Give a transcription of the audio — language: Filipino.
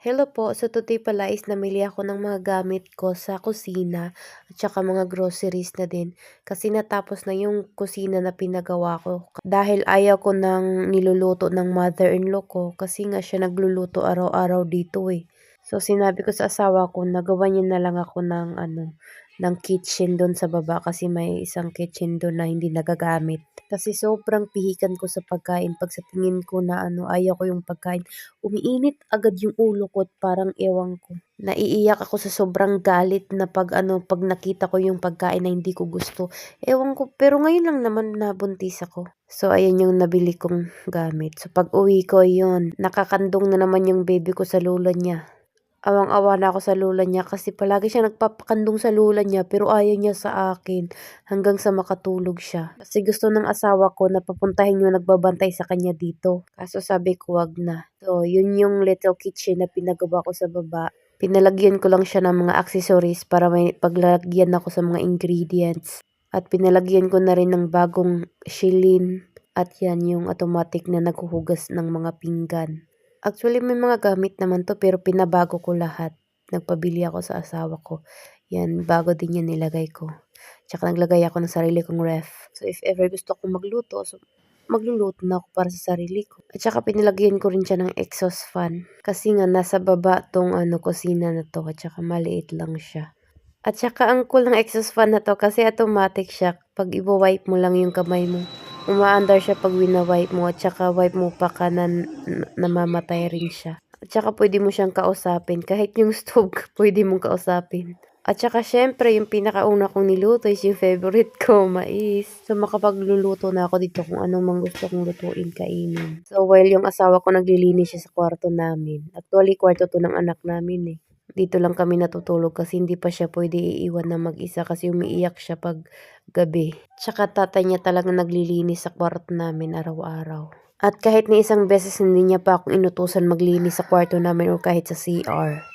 Hello po. So today pala is namili ako ng mga gamit ko sa kusina at saka mga groceries na din. Kasi natapos na yung kusina na pinagawa ko. Dahil ayaw ko nang niluluto ng mother-in-law ko kasi nga siya nagluluto araw-araw dito eh. So sinabi ko sa asawa ko na gawan niya na lang ako ng kitchen doon sa baba kasi may isang kitchen doon na hindi nagagamit. Kasi sobrang pihikan ko sa pagkain. Pag sa tingin ko na ayaw ko yung pagkain, umiinit agad yung ulo ko at parang ewan ko. Naiiyak ako sa sobrang galit na pag nakita ko yung pagkain na hindi ko gusto. Ewan ko, pero ngayon lang naman nabuntis ako. So, ayan yung nabili kong gamit. So, pag uwi ko, yun, nakakandong na naman yung baby ko sa lula niya. Awang-awa na ako sa lola niya kasi palagi siya nagpapakandong sa lola niya pero ayaw niya sa akin hanggang sa makatulog siya. Kasi gusto ng asawa ko na papuntahin yung nagbabantay sa kanya dito. Kaso sabi ko wag na. So, yun yung little kitchen na pinagawa ko sa baba. Pinalagyan ko lang siya ng mga accessories para may paglagyan ako sa mga ingredients. At pinalagyan ko na rin ng bagong shilin. At yan yung automatic na naghuhugas ng mga pinggan. Actually, may mga gamit naman to pero pinabago ko lahat. Nagpabili ako sa asawa ko. Yan, bago din yan nilagay ko. Tsaka naglagay ako ng sarili kong ref. So, if ever gusto kong magluto, so magluluto na ako para sa sarili ko. At saka pinilagyan ko rin siya ng exhaust fan. Kasi nga, nasa baba tong kusina na to. At saka maliit lang siya. At saka ang cool ng exhaust fan na to kasi automatic siya. Pag i-wipe mo lang yung kamay mo, umaandar siya pag wina-wipe mo at saka wipe mo pa ka na namamatay rin siya. At saka pwede mo siyang kausapin. Kahit yung stove, pwede mong kausapin. At saka syempre, yung pinakauna kong niluto is yung favorite ko, mais. So makapagluluto na ako dito kung anong mang gusto kong lutuin, kainin. So while yung asawa ko naglilinis siya sa kwarto namin. Actually, kwarto to ng anak namin eh. Dito lang kami natutulog kasi hindi pa siya pwede iiwan na mag-isa kasi umiiyak siya pag gabi. Tsaka tatay niya talaga naglilinis sa kwarto namin araw-araw. At kahit ni isang beses hindi niya pa akong inutusan maglinis sa kwarto namin o kahit sa CR.